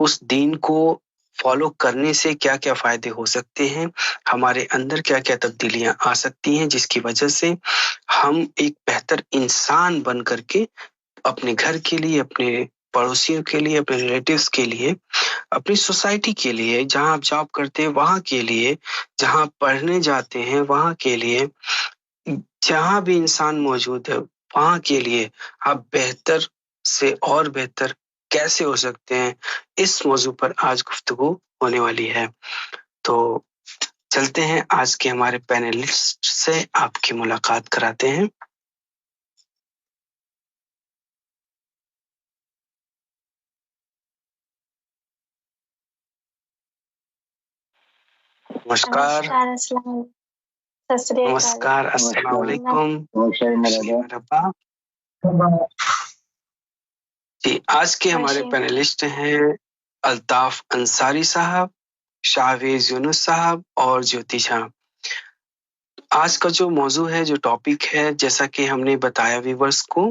उस दीन को फॉलो करने से क्या क्या फायदे हो सकते हैं, हमारे अंदर क्या क्या तब्दीलियां आ सकती हैं, जिसकी वजह से हम एक बेहतर इंसान बन करके अपने घर के लिए, अपने पड़ोसियों के लिए, अपने रिलेटिव्स के लिए, अपनी सोसाइटी के लिए, जहां आप जॉब करते हैं वहां के लिए, जहां आप पढ़ने जाते हैं वहां के लिए, जहां भी इंसान मौजूद है वहां के लिए आप बेहतर से और बेहतर कैसे हो सकते हैं, इस मौजू पर आज गुफ्तगू होने वाली है। तो चलते हैं आज के हमारे पैनलिस्ट से आपकी मुलाकात कराते हैं। नमस्कार। नमस्कार, अस्सलाम वालेकुम। जी, आज के हमारे पैनलिस्ट हैं अल्ताफ अंसारी साहब, शाहवेज यूनुस साहब और ज्योति झा। आज का जो मौजू है, जो टॉपिक है, जैसा कि हमने बताया व्यूअर्स को,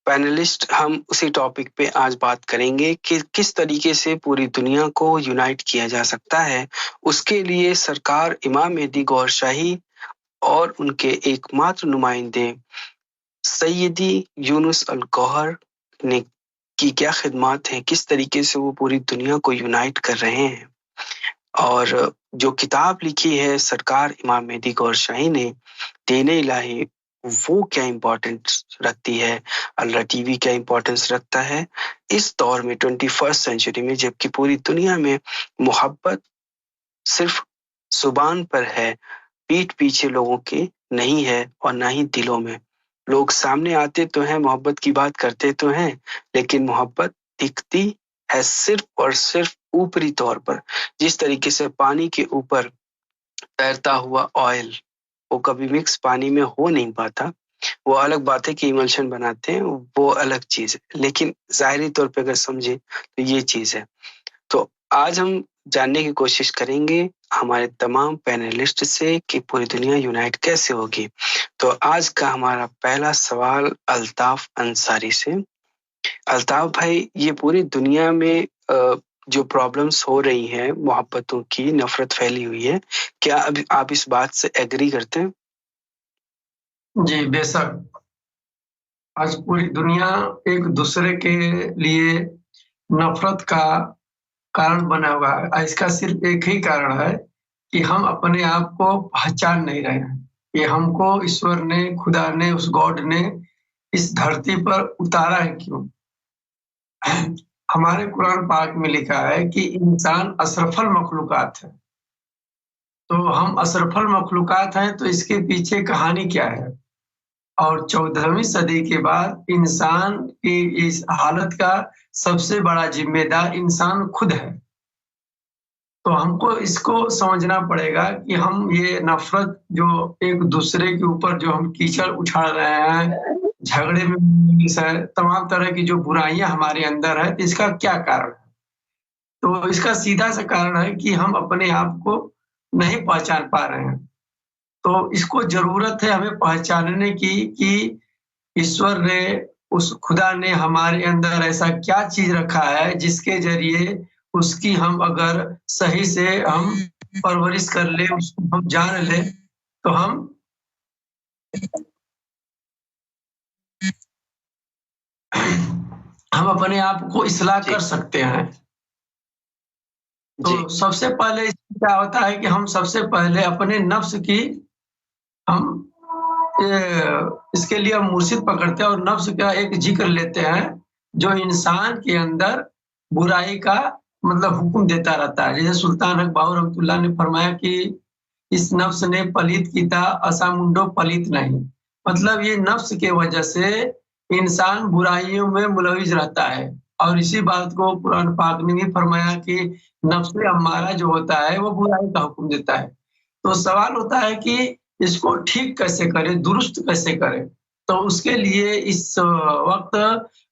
पैनलिस्ट हम उसी टॉपिक पे आज बात करेंगे कि किस तरीके से पूरी दुनिया को यूनाइट किया जा सकता है। उसके लिए सरकार इमाम मेहदी गौहर शाही और उनके एकमात्र नुमाइंदे सैयदी यूनुस अल गौहर ने की क्या खिदमत हैं, किस तरीके से वो पूरी दुनिया को यूनाइट कर रहे हैं। और जो किताब लिखी है सरकार इमाम मेहदी गौहर शाही ने, दीन-ए इलाही, वो क्या इम्पोर्टेंस रखती है, अल्लाह टीवी क्या इम्पोर्टेंस रखता है इस दौर में, 21st सेंचुरी में, जबकि पूरी दुनिया में मोहब्बत सिर्फ जुबान पर है, पीठ पीछे लोगों के नहीं है और ना ही दिलों में। लोग सामने आते तो हैं, मोहब्बत की बात करते तो हैं, लेकिन मोहब्बत दिखती है सिर्फ और सिर्फ ऊपरी तौर पर। जिस तरीके से पानी के ऊपर तैरता हुआ ऑयल, वो कभी मिक्स पानी में हो नहीं पाता। वो अलग बात है कि इमल्शन बनाते हैं, वो अलग चीज है, लेकिन जाहिरी तौर पे अगर समझे तो ये चीज है। तो आज हम जानने की कोशिश करेंगे हमारे तमाम पैनलिस्ट से कि पूरी दुनिया यूनाइट कैसे होगी। तो आज का हमारा पहला सवाल अल्ताफ अंसारी से। अल्ताफ भाई, ये पूरी दुनिया में जो प्रॉब्लम्स हो रही हैं, मोहब्बतों की नफरत फैली हुई है, क्या अभी आप इस बात से एग्री करते हैं? जी बेशक, आज पूरी दुनिया एक दूसरे के लिए नफरत का कारण बना हुआ है। इसका सिर्फ एक ही कारण है कि हम अपने आप को पहचान नहीं रहे हैं। ये हमको ईश्वर ने, खुदा ने, उस गॉड ने इस धरती पर उतारा है क्यों? हमारे कुरान पाक में लिखा है कि इंसान अशरफुल मखलूकात है। तो हम अशरफुल मखलूकात हैं, तो इसके पीछे कहानी क्या है? और 14वीं सदी के बाद इंसान की इस हालत का सबसे बड़ा जिम्मेदार इंसान खुद है। तो हमको इसको समझना पड़ेगा कि हम ये नफरत जो एक दूसरे के ऊपर जो हम कीचड़ उछाल रहे हैं, झगड़े में तमाम तरह की जो बुराइयां हमारे अंदर है, तो इसका क्या कारण है? तो इसका सीधा सा कारण है कि हम अपने आप को नहीं पहचान पा रहे हैं। तो इसको जरूरत है हमें पहचानने की कि ईश्वर ने, उस खुदा ने हमारे अंदर ऐसा क्या चीज रखा है जिसके जरिए उसकी हम अगर सही से हम परवरिश कर ले, उसको हम जान ले, तो हम अपने आप को इस्लाह कर सकते हैं। तो सबसे पहले क्या होता है कि हम सबसे पहले अपने नफ्स की हम इसके लिए हम मुर्शिद पकड़ते हैं और नफ्स का एक जिक्र लेते हैं जो इंसान के अंदर बुराई का मतलब हुक्म देता रहता है। जैसे सुल्तान हक बाहू रहमतुल्लाह ने फरमाया कि इस नफ्स ने पलीत कीता असामुंडो पलीत नहीं। मतलब ये नफ्स के वजह से इंसान बुराइयों में मुलविज रहता है। और इसी बात को कुरान पाक ने भी फरमाया कि नफ्स अम्मारा जो होता है वो बुराई का हुक्म देता है। तो सवाल होता है कि इसको ठीक कैसे करें, दुरुस्त कैसे करें? तो उसके लिए इस वक्त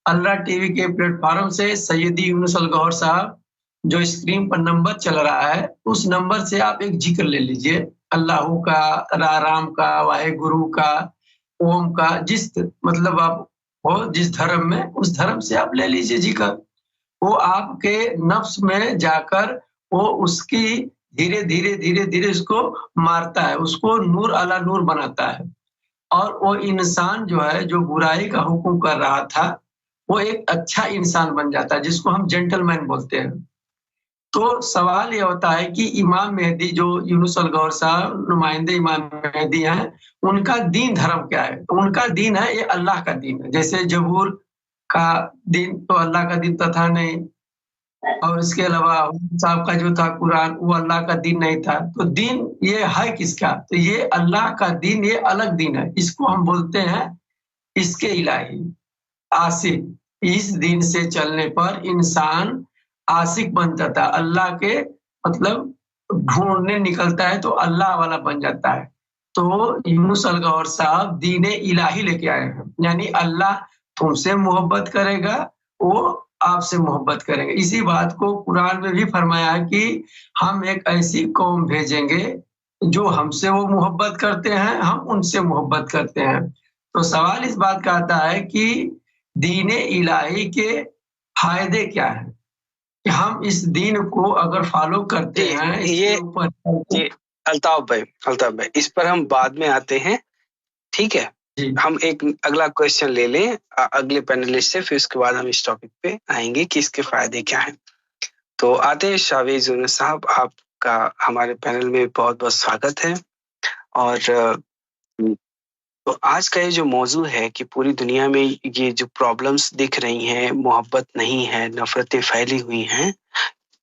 अल्लाह टीवी के प्लेटफॉर्म से सैयदी यूनुस अल गौहर साहब, जो स्क्रीन पर नंबर चल रहा है, उस नंबर से आप एक जिक्र ले लीजिए, अल्लाह का, राम का, वाहे गुरु का, ओम का, जिस मतलब आप हो जिस धर्म में, उस धर्म से आप ले लीजिए जिक्र। वो आपके नफ्स में जाकर वो उसकी धीरे धीरे धीरे धीरे उसको मारता है, उसको नूर अला नूर बनाता है। और वो इंसान जो है, जो बुराई का हुक्म कर रहा था, वो एक अच्छा इंसान बन जाता है, जिसको हम जेंटलमैन बोलते हैं। तो सवाल ये होता है कि इमाम मेहदी, जो यूनुस अल-गौहर साहब नुमाइंदे इमाम मेहदी हैं, उनका दीन धर्म क्या है? तो उनका दीन है, ये अल्लाह का दीन है। जैसे जबूर का दीन तो अल्लाह का दीन तो था नहीं, और इसके अलावा साहब का जो था कुरान, वो अल्लाह का दीन नहीं था। तो दीन ये है किसका? तो ये अल्लाह का दीन, ये अलग दीन है। इसको हम बोलते हैं इसके इलाही, आशिक। इस दीन से चलने पर इंसान आशिक बन जाता है, अल्लाह के मतलब ढूंढने निकलता है तो अल्लाह वाला बन जाता है। तो यूनुस अल-गौहर साहब दीन इलाही लेके आए हैं, यानी अल्लाह तुमसे मोहब्बत करेगा, वो आपसे मोहब्बत करेंगे। इसी बात को कुरान में भी फरमाया है कि हम एक ऐसी कौम भेजेंगे जो हमसे वो मोहब्बत करते हैं, हम उनसे मोहब्बत करते हैं। तो सवाल इस बात का आता है कि दीन इलाही के फायदे क्या हैं? कि हम इस दीन को अगर फॉलो करते हैं, इसके ऊपर ये अल्ताफ भाई, इस पर हम बाद में आते हैं, ठीक है? हम एक अगला क्वेश्चन ले लें अगले पैनलिस्ट से, फिर उसके बाद हम इस टॉपिक पे आएंगे कि इसके फायदे क्या हैं। तो आते हैं शाहवेज यूनुस साहब, आपका हमारे पैनल में बहुत बहुत स्वागत है। और तो आज का ये जो मौजू है कि पूरी दुनिया में ये जो प्रॉब्लम्स दिख रही हैं, मोहब्बत नहीं है, नफरतें फैली हुई हैं,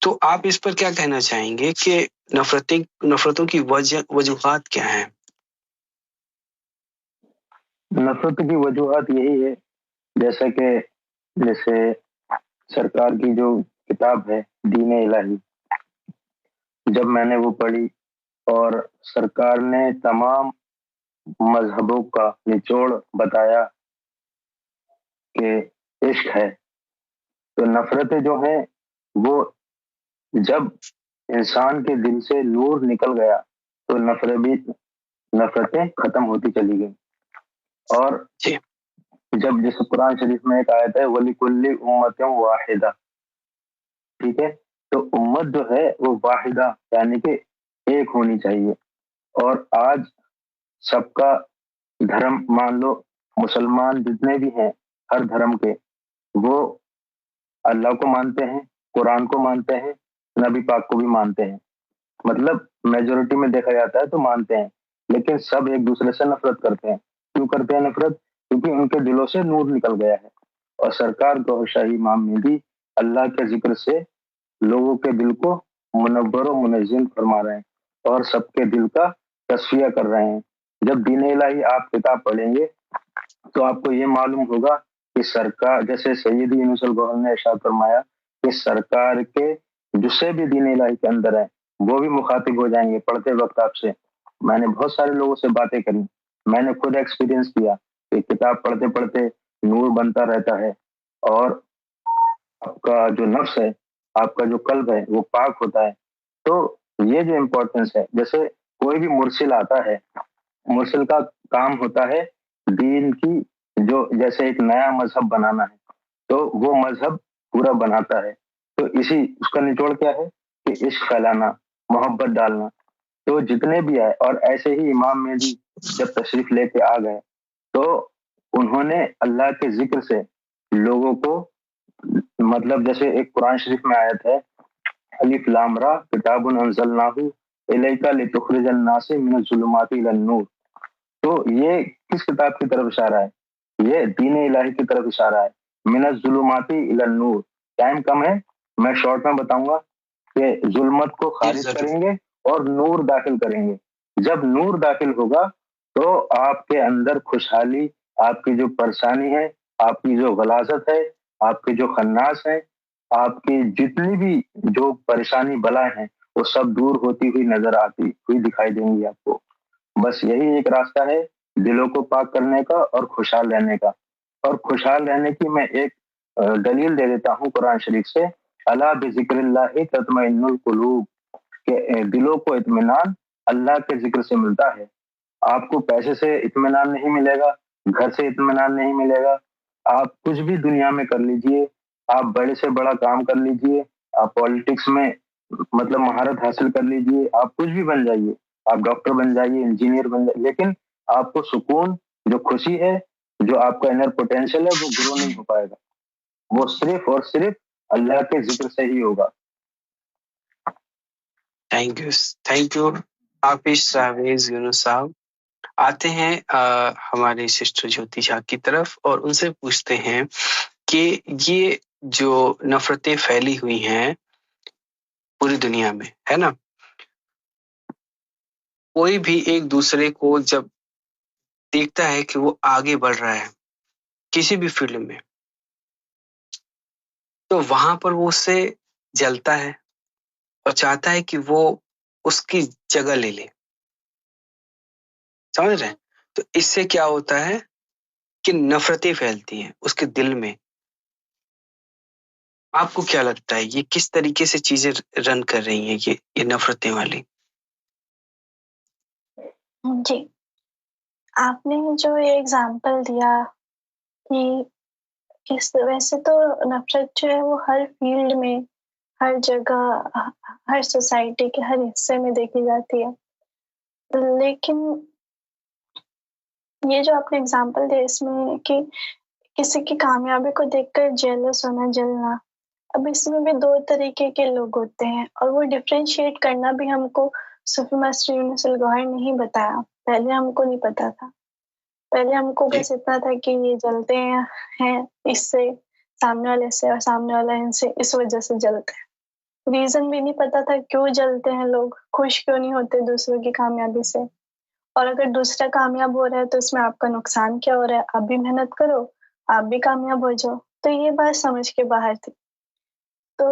तो आप इस पर क्या कहना चाहेंगे कि नफरतों की वजूहात क्या हैं? नफरत की वजूहात यही है, जैसे सरकार की जो किताब है दीन इलाही, जब मैंने वो पढ़ी और सरकार ने तमाम मजहबों का निचोड़ बताया कि इश्क है, तो नफरतें जो हैं वो जब इंसान के दिल से नूर निकल गया तो नफरतें खत्म होती चली गई। और जब जैसे कुरान शरीफ में एक आयत है, वली कुल्ली उम्मतिन वाहिदा, ठीक है, तो उम्मत जो है वो वाहिदा यानी कि एक होनी चाहिए। और आज सबका धर्म मान लो, मुसलमान जितने भी हैं हर धर्म के, वो अल्लाह को मानते हैं, कुरान को मानते हैं, नबी पाक को भी मानते हैं। मतलब मेजोरिटी में देखा जाता है तो मानते हैं, लेकिन सब एक दूसरे से नफरत करते हैं। क्यों करते हैं नफरत? क्योंकि उनके दिलों से नूर निकल गया है। और सरकार गौहर शाही इमाम मेहदी अल्लाह के जिक्र से लोगों के दिल को मुनव्वर और मुनज़्ज़िम फरमा रहे हैं और सबके दिल का तस्फिया कर रहे हैं। जब दीन इलाही आप किताब पढ़ेंगे तो आपको ये मालूम होगा कि सरकार, जैसे सैयदी यूनुस अल-गौहर ने इरशाद फरमाया कि सरकार के जिससे भी दीन इलाही के अंदर है वो भी मुखातिब हो जाएंगे पढ़ते वक्त आपसे। मैंने बहुत सारे लोगों से बातें करी, मैंने खुद एक्सपीरियंस किया कि किताब पढ़ते पढ़ते नूर बनता रहता है और आपका जो नफ्स है, आपका जो कल्ब है वो पाक होता है। तो ये जो इम्पोर्टेंस है, जैसे कोई भी मुर्शिल आता है, मुर्शिल का काम होता है दीन की, जो जैसे एक नया मजहब बनाना है तो वो मजहब पूरा बनाता है। तो इसी उसका निचोड़ क्या है कि इश्क फैलाना, मोहब्बत डालना। तो जितने भी आए, और ऐसे ही इमाम मेहदी जब तशरीफ लेके आ गए तो उन्होंने अल्लाह के जिक्र से लोगों को, मतलब जैसे एक कुरान शरीफ में आयत है, अलिफ लाम रा किताबुन अंज़लनाहु इलैका लितुखरिजन नासे मिनज़ ज़ुलुमाति इलन नूर। तो ये किस किताब की तरफ इशारा है? ये दीन इलाही की तरफ इशारा है, मिनज़ ज़ुलुमाति इलन नूर। टाइम कम है, मैं शॉर्ट में बताऊंगा कि जुल्मत को खारिज करेंगे और नूर दाखिल करेंगे। जब नूर दाखिल होगा तो आपके अंदर खुशहाली, आपकी जो परेशानी है, आपकी जो गलाजत है, आपके जो खन्नास है, आपकी जितनी भी जो परेशानी बलाएं हैं वो सब दूर होती हुई नजर आती हुई दिखाई देंगी आपको। बस यही एक रास्ता है दिलों को पाक करने का और खुशहाल रहने का। और खुशहाल रहने की मैं एक दलील दे देता हूँ कुरान शरीफ से, अला बिज़िक्रिल्लाहि तत्मइन्नुल कुलूब, के दिलों को इत्मीनान अल्लाह के जिक्र से मिलता है। आपको पैसे से इत्मीनान नहीं मिलेगा, घर से इत्मीनान नहीं मिलेगा, आप कुछ भी दुनिया में कर लीजिए, आप बड़े से बड़ा काम कर लीजिए, आप पॉलिटिक्स में मतलब महारत हासिल कर लीजिए, आप कुछ भी बन जाइए, आप डॉक्टर बन जाइए, इंजीनियर बन जाइए, लेकिन आपको सुकून, जो खुशी है, जो आपका इनर पोटेंशियल है, वो ग्रो नहीं हो पाएगा। वो सिर्फ और सिर्फ अल्लाह के जिक्र से ही होगा। थैंक यू हाफिज शाहवेज यूनुस साहब। आते हैं हमारे सिस्टर ज्योति झा की तरफ और उनसे पूछते हैं कि ये जो नफरतें फैली हुई हैं पूरी दुनिया में, है ना, कोई भी एक दूसरे को जब देखता है कि वो आगे बढ़ रहा है किसी भी फील्ड में, तो वहां पर वो उससे जलता है और चाहता है कि वो उसकी जगह ले ले। समझ रहे हैं? तो इससे क्या होता है कि नफरतें फैलती हैं उसके दिल में। आपको क्या लगता है ये किस तरीके से चीजें रन कर रही हैं, ये नफरतें वाली? जी, आपने जो ये एग्जाम्पल दिया कि किस वैसे तो नफरत जो है वो हर फील्ड में, हर जगह, हर सोसाइटी के हर हिस्से में देखी जाती है, लेकिन ये जो आपने एग्जाम्पल दिया इसमें कि किसी की कामयाबी को देखकर जेलस होना, जलना, अब इसमें भी दो तरीके के लोग होते हैं और वो डिफरेंशिएट करना भी हमको सूफी मास्टर यूनुस अल गौहर ने ही बताया। पहले हमको नहीं पता था, पहले हमको बस इतना था कि ये जलते हैं इससे, सामने वाले से, और सामने वाला इनसे इस वजह से जलते हैं। रीजन भी नहीं पता था क्यों जलते हैं लोग, खुश क्यों नहीं होते दूसरों की कामयाबी से, और अगर दूसरा कामयाब हो रहा है तो इसमें आपका नुकसान क्या हो रहा है, आप भी मेहनत करो, आप भी कामयाब हो जाओ। तो ये बात समझ के बाहर थी। तो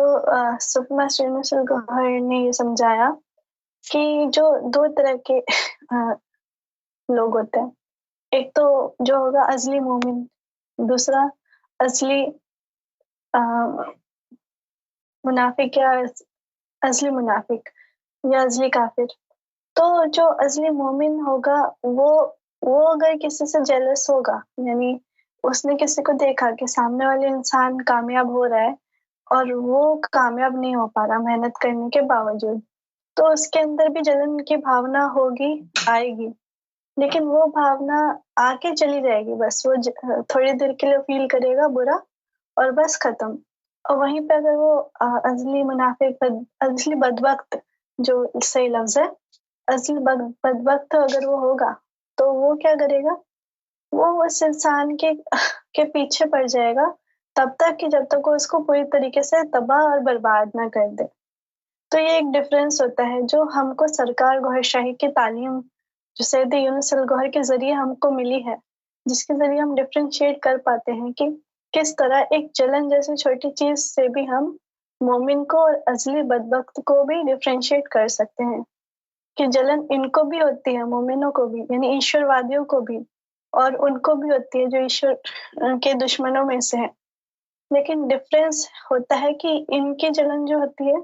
सूफी मास्टर यूनुस अल गौहर ने ये समझाया कि जो दो तरह के लोग होते हैं, एक तो जो होगा अजली मोमिन, दूसरा असली मुनाफिक या असली मुनाफिक या असली काफिर। तो जो असली मोमिन होगा वो अगर किसी से जेलस होगा, यानी उसने किसी को देखा कि सामने वाले इंसान कामयाब हो रहा है और वो कामयाब नहीं हो पा रहा मेहनत करने के बावजूद, तो उसके अंदर भी जलन की भावना होगी, आएगी, लेकिन वो भावना आके चली जाएगी, बस वो थोड़ी देर के लिए फील करेगा बुरा और बस खत्म। और वहीं पे अगर वो अजली मुनाफिक, असली बदबख्त, जो सही लफ्ज है, असली बदबख्त अगर वो होगा तो वो क्या करेगा, वो उस इंसान के पीछे पड़ जाएगा तब तक कि जब तक वो उसको पूरी तरीके से तबाह और बर्बाद ना कर दे। तो ये एक डिफरेंस होता है जो हमको सरकार गौहर शाही की तालीम, जो सैयद यूनुस अल गौहर के जरिए हमको मिली है, जिसके जरिए हम डिफरेंशिएट कर पाते हैं कि किस तरह एक जलन जैसी छोटी चीज से भी हम मोमिन को और असली बदबख्त को भी डिफरेंशिएट कर सकते हैं, कि जलन इनको भी होती है, मोमिनों को भी, यानी ईश्वरवादियों को भी, और उनको भी होती है जो ईश्वर के दुश्मनों में से है। लेकिन डिफरेंस होता है कि इनकी जलन जो होती है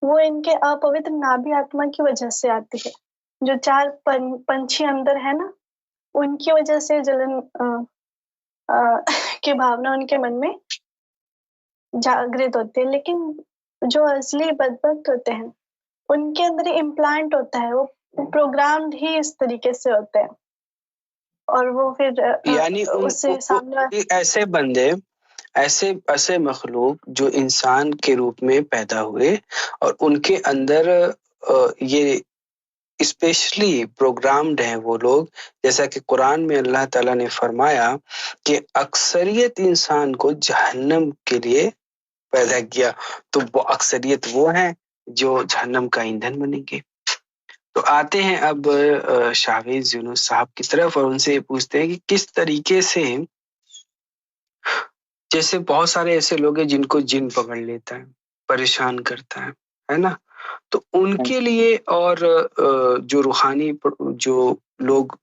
वो इनके अपवित्र नाभि आत्मा की वजह से आती है, जो चार पंछी अंदर है ना, उनकी वजह से जलन की भावना उनके मन में जागृत होती है। लेकिन जो असली बदबख्त होते हैं उनके अंदर इम्प्लांट होता है, वो प्रोग्राम्ड ही इस तरीके से होते हैं, और वो फिर यानी उससे सामने ऐसे बंदे, ऐसे मखलूक जो इंसान के रूप में पैदा हुए और उनके अंदर ये स्पेशली प्रोग्राम्ड हैं वो लोग, जैसा कि कुरान में अल्लाह ताला ने फरमाया कि अक्सरियत इंसान को जहन्नम के लिए पैदा किया, तो वो अक्सरियत वो हैं जो जहन्नम का ईंधन बनेंगे। तो आते हैं अब शाहवेज यूनुस साहब की तरफ और उनसे पूछते हैं कि किस तरीके से, जैसे बहुत सारे ऐसे लोग हैं जिनको जिन पकड़ लेता है, परेशान करता है ना, तो उनके लिए और जो रूहानी जो लोग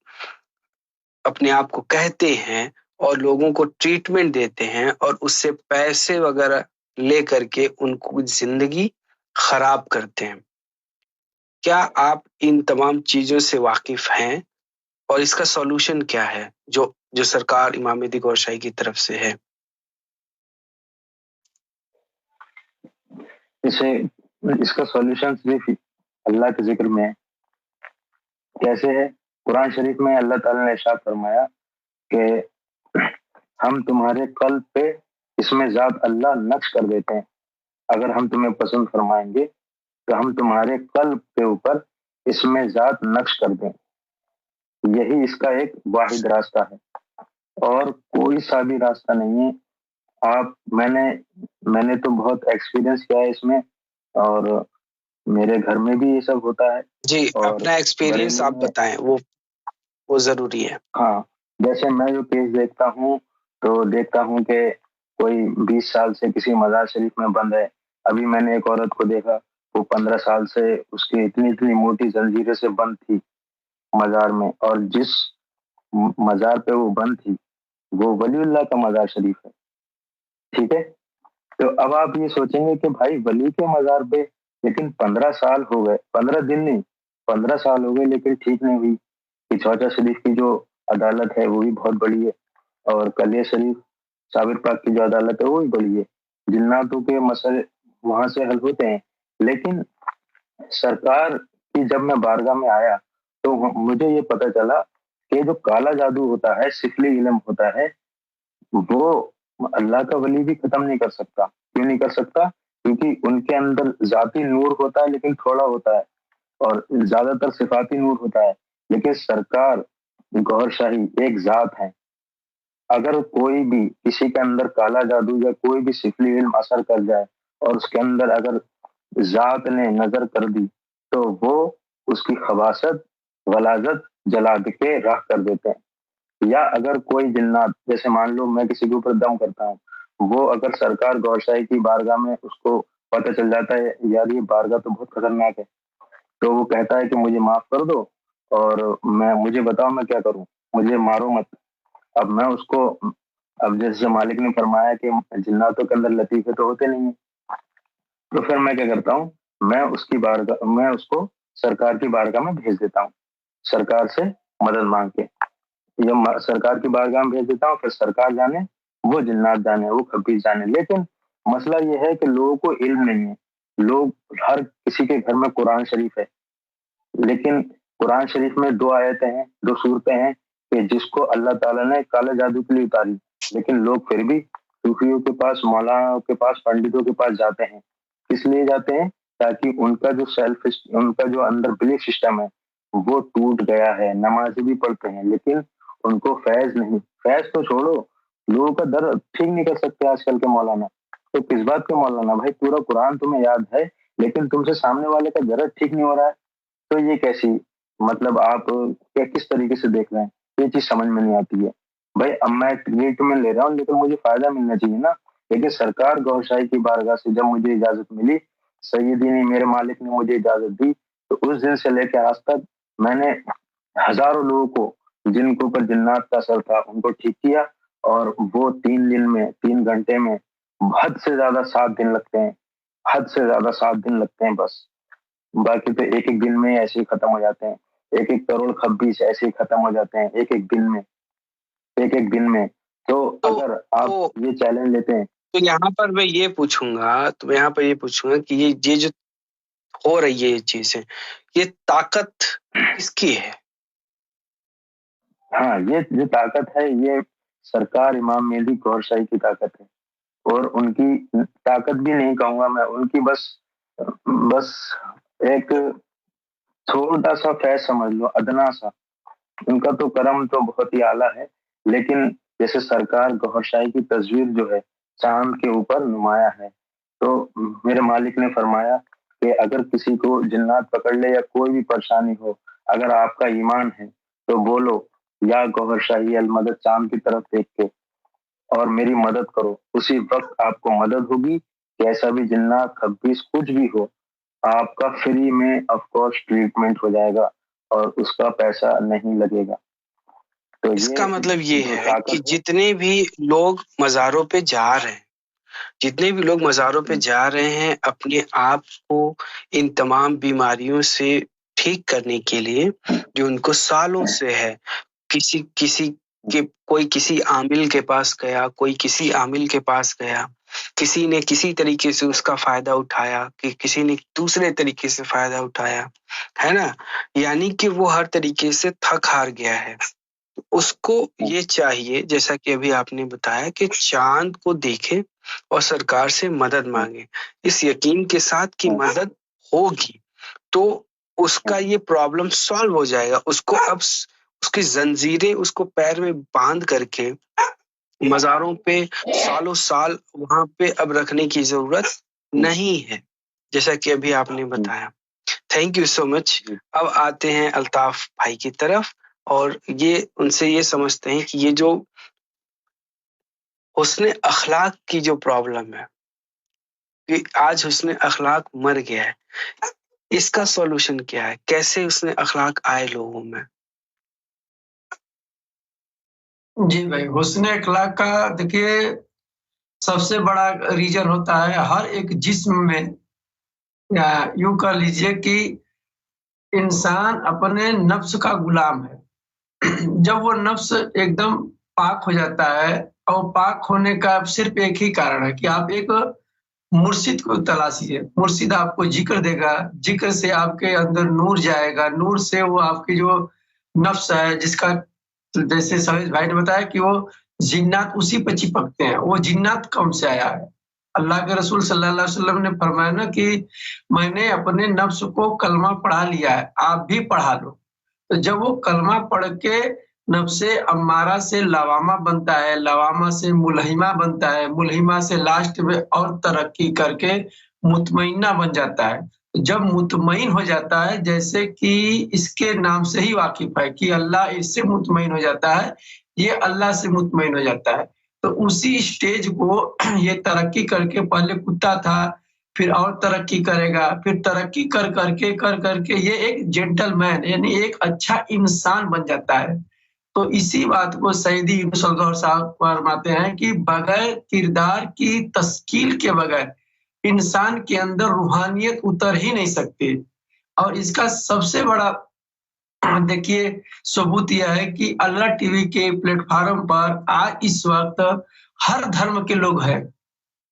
अपने आप को कहते हैं और लोगों को ट्रीटमेंट देते हैं और उससे पैसे वगैरह ले करके उनको जिंदगी खराब करते हैं, क्या आप इन तमाम चीजों से वाकिफ हैं और इसका सॉल्यूशन क्या है जो सरकार इमाम मेहदी गौहर शाही की तरफ से है? इसका सॉल्यूशन सिर्फ अल्लाह के जिक्र में है। कैसे है? कुरान शरीफ में अल्लाह ताला ने इरशाद फरमाया कि हम तुम्हारे कल्ब पे इसमें जात अल्लाह नक्श कर देते हैं, अगर हम तुम्हें पसंद फरमाएंगे तो हम तुम्हारे कल्ब के ऊपर इसमें जात नक्श कर दें। यही इसका एक वाहिद रास्ता है और कोई सा भी रास्ता नहीं है। मैंने तो बहुत एक्सपीरियंस किया है इसमें और मेरे घर में भी ये सब होता है। जी, अपना एक्सपीरियंस आप बताएं, वो जरूरी है। हाँ, जैसे मैं जो केस देखता हूँ तो देखता हूँ कि कोई 20 साल से किसी मजार शरीफ में बंद है। अभी मैंने एक औरत को देखा, वो 15 साल से उसकी इतनी मोटी जंजीरें से बंद थी मजार में, और जिस मजार पे वो बंद थी वो वलीउल्लाह का मजार शरीफ है। ठीक है, तो अब आप ये सोचेंगे कि भाई वली के मजार पे, लेकिन 15 साल हो गए, 15 दिन नहीं 15 साल हो गए, लेकिन ठीक नहीं हुई। चौचा शरीफ की जो अदालत है वो भी बहुत बड़ी है और कलिया शरीफ साबिर पाक की जो अदालत है वो भी बड़ी है। जिन्नातों के मसले वहां से हल होते हैं। लेकिन सरकार की जब मैं बारगाह में आया तो मुझे ये पता चला कि जो काला जादू होता है, सिफली इल्म होता है, वो अल्लाह का वली भी खत्म नहीं कर सकता। क्यों नहीं कर सकता? क्योंकि उनके अंदर जाती नूर होता है लेकिन थोड़ा होता है, और ज्यादातर सिफाती नूर होता है। लेकिन सरकार गौहर शाही एक जात है। अगर कोई भी किसी के अंदर काला जादू या कोई भी सिफली इल्म असर कर जाए और उसके अंदर अगर जात ने नजर कर दी तो वो उसकी खबासत वलाजत जला के राख कर देते हैं। या अगर कोई जिन्नात, जैसे मान लो मैं किसी के ऊपर दम करता हूँ, वो अगर सरकार गौशाही की बारगाह में उसको पता चल जाता है यार ये बारगाह तो बहुत खतरनाक है, तो वो कहता है कि मुझे माफ कर दो और मुझे बताओ मैं क्या करूं, मुझे मारो मत। अब मैं उसको, अब जैसे मालिक ने फरमाया कि जिन्नातों के अंदर लतीफे तो होते नहीं है, तो फिर मैं क्या करता हूँ, मैं उसको सरकार की बारगाह में भेज देता हूँ, सरकार से मदद मांग के सरकार की बारगाह में भेज देता हूँ। फिर सरकार जाने, वो जिन्नात जाने, वो खबीस जाने। लेकिन मसला ये है कि लोगों को इल्म नहीं है। लोग, हर किसी के घर में कुरान शरीफ है, लेकिन कुरान शरीफ में 2 आयतें हैं, 2 सूरतें हैं कि जिसको अल्लाह ताला ने काले जादू के लिए उतारी, लेकिन लोग फिर भी सूफियों के पास, मौलानाओं के पास, पंडितों के पास जाते हैं। किस लिए जाते हैं? ताकि उनका जो अंदर बिलीफ सिस्टम है वो टूट गया है। नमाज भी पढ़ते हैं लेकिन उनको फैज नहीं। फैज तो छोड़ो, लोगों का दर्द ठीक नहीं कर सकते आजकल के मौलाना। तो किस बात के मौलाना? भाई पूरा कुरान तुम्हें याद है लेकिन तुमसे सामने वाले का दर्द ठीक नहीं हो रहा है, तो ये कैसी, मतलब आप क्या किस तरीके से देख रहे हैं? ये चीज समझ में नहीं आती है। भाई अब मैं ट्रीटमेंट ले रहा हूँ लेकिन मुझे फायदा मिलना चाहिए ना। लेकिन सरकार गौशाही की बारगाह से जब मुझे इजाजत मिली, सैयदी ने, मेरे मालिक ने मुझे इजाजत दी, तो उस दिन से लेकर आज तक मैंने हजारों लोगों को जिनके ऊपर जिन्नात का असर था उनको ठीक किया। और वो 3 दिन में, 3 घंटे में, हद से ज्यादा 7 दिन लगते हैं, हद से ज्यादा 7 दिन लगते हैं बस। बाकी तो एक एक दिन में ऐसे ही खत्म हो जाते हैं। 1-1 करोड़ खबीस ऐसे ही खत्म हो जाते हैं एक एक दिन में, एक एक दिन में। तो अगर आप ये चैलेंज लेते हैं, तो यहाँ पर मैं ये पूछूंगा कि ये जो हो रही है ये चीजें, ये ताकत किसकी है? हाँ, ये जो ताकत है ये सरकार इमाम मेहदी गौहर शाही की ताकत है। और उनकी ताकत भी नहीं कहूंगा मैं, उनकी बस एक छोटा सा फैज समझ लो, अदना सा। उनका तो करम तो बहुत ही आला है। लेकिन जैसे सरकार गौहर शाही की तस्वीर जो है चांद के ऊपर नुमाया है, तो मेरे मालिक ने फरमाया कि अगर किसी को जिन्नात पकड़ ले या कोई भी परेशानी हो, अगर आपका ईमान है तो बोलो या गौहर शाही अल मदद, चांद की तरफ देख के, और मेरी मदद करो। उसी वक्त आपको मदद होगी कि ऐसा भी जिन्नात खबीस कुछ भी हो, आपका फ्री में ऑफ कोर्स ट्रीटमेंट हो जाएगा और उसका पैसा नहीं लगेगा। तो इसका मतलब ये है कि जितने भी लोग मज़ारों पे जा रहे हैं अपने आप को इन तमाम बीमारियों से ठीक करने के लिए, जो उनको सालों से है, कोई किसी आमिल के पास गया, कोई किसी आमिल के पास गया, किसी ने किसी तरीके से उसका फायदा उठाया, कि किसी ने दूसरे तरीके से फायदा उठाया, है ना। यानी कि वो हर तरीके से थक हार गया है। उसको ये चाहिए, जैसा कि अभी आपने बताया, कि चांद को देखे और सरकार से मदद मांगे, इस यकीन के साथ कि मदद होगी तो उसका ये प्रॉब्लम सॉल्व हो जाएगा। उसको अब उसकी जंजीरें उसको पैर में बांध करके मज़ारों पे सालों साल वहां पे अब रखने की जरूरत नहीं है, जैसा कि अभी आपने बताया। Thank you so much. अब आते हैं अल्ताफ भाई की तरफ और ये उनसे ये समझते हैं कि ये जो हुस्न अखलाक की जो प्रॉब्लम है, कि आज हुस्न अखलाक मर गया है, इसका सॉल्यूशन क्या है? कैसे हुस्न अखलाक आए लोगों में? जी भाई, हुस्न अखलाक का देखिए सबसे बड़ा रीजन होता है हर एक जिस्म में, या यूं कह लीजिए कि इंसान अपने नफ्स का गुलाम है। जब वो नफ्स एकदम पाक हो जाता है, और पाक होने का सिर्फ एक ही कारण है कि आप एक मुर्शिद को तलाशिए। मुर्शिद आपको जिक्र देगा, जिक्र से आपके अंदर नूर जाएगा, नूर से वो आपकी जो नफ्स है, जिसका जैसे सवेज भाई ने बताया कि वो जिन्नात उसी पर चिपकते हैं, वो जिन्नात कौन से आया है? अल्लाह के रसूल सल्लल्लाहु अलैहि वसल्लम ने फरमाया ना कि मैंने अपने नफ्स को कलमा पढ़ा लिया है, आप भी पढ़ा लो। तो जब वो कलमा पढ़ के नफ्से अम्मारा से लवामा बनता है, लवामा से मुलहिमा बनता है, मुलहिमा से लास्ट में और तरक्की करके मुतमइन्ना बन जाता है। जब मुतमईन हो जाता है, जैसे कि इसके नाम से ही वाकिफ है कि अल्लाह इससे मुतमईन हो जाता है, ये अल्लाह से मुतमईन हो जाता है। तो उसी स्टेज को ये तरक्की करके, पहले कुत्ता था, फिर और तरक्की करेगा, फिर तरक्की कर करके ये एक जेंटलमैन यानी एक अच्छा इंसान बन जाता है। तो इसी बात को सईदी यूनुस गौहर साहब फरमाते हैं कि बगैर किरदार की तस्कील के बगैर इंसान के अंदर रूहानियत उतर ही नहीं सकती। और इसका सबसे बड़ा देखिए सबूत यह है कि अल्लाह टीवी के प्लेटफॉर्म पर आज इस वक्त हर धर्म के लोग हैं।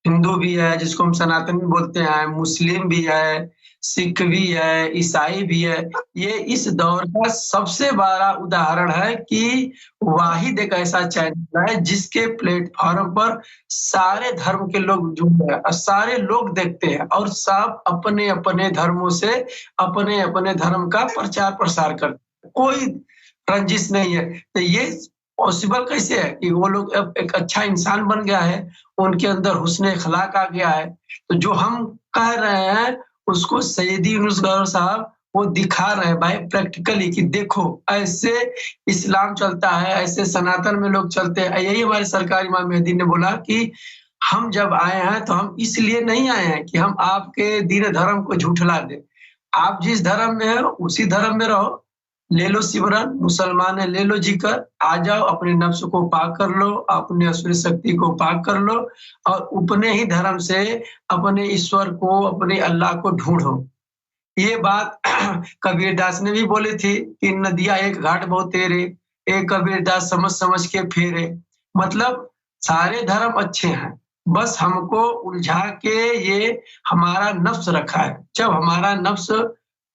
हिंदू भी है, जिसको हम सनातन बोलते हैं, मुस्लिम भी है, सिख भी है, ईसाई भी है। ये इस दौर का सबसे बड़ा उदाहरण है कि वाहिद एक ऐसा चैनल है जिसके प्लेटफॉर्म पर सारे धर्म के लोग जुड़े हैं और सारे लोग देखते हैं, और सब अपने अपने धर्मों से अपने अपने धर्म का प्रचार प्रसार करते हैं। कोई रंजिश नहीं है। तो ये पॉसिबल कैसे है कि वो लोग अब एक अच्छा इंसान बन गया है, उनके अंदर हुस्न अखलाक आ गया है। तो जो हम कह रहे हैं उसको सैयदी यूनुस गौहर साहब वो दिखा रहे हैं भाई प्रैक्टिकली कि देखो ऐसे इस्लाम चलता है, ऐसे सनातन में लोग चलते हैं। यही हमारे सरकार इमाम मेहदी ने बोला कि हम जब आए हैं तो हम इसलिए नहीं आए हैं कि हम आपके दीन धर्म को झूठला दें। आप जिस धर्म में हो उसी धर्म में रहो, ले लो सिमरन, मुसलमान है ले लो जिक्र, आ जाओ अपने नफ्स को पाक कर लो, अपने असुर शक्ति को पाक कर लो, और अपने ही धर्म से अपने ईश्वर को, अपने अल्लाह को ढूंढो। ये बात कबीर दास ने भी बोली थी कि नदिया एक घाट बहुत तेरे, एक कबीर दास समझ समझ के फेरे। मतलब सारे धर्म अच्छे हैं, बस हमको उलझा के ये हमारा नफ्स रखा है। जब हमारा नफ्स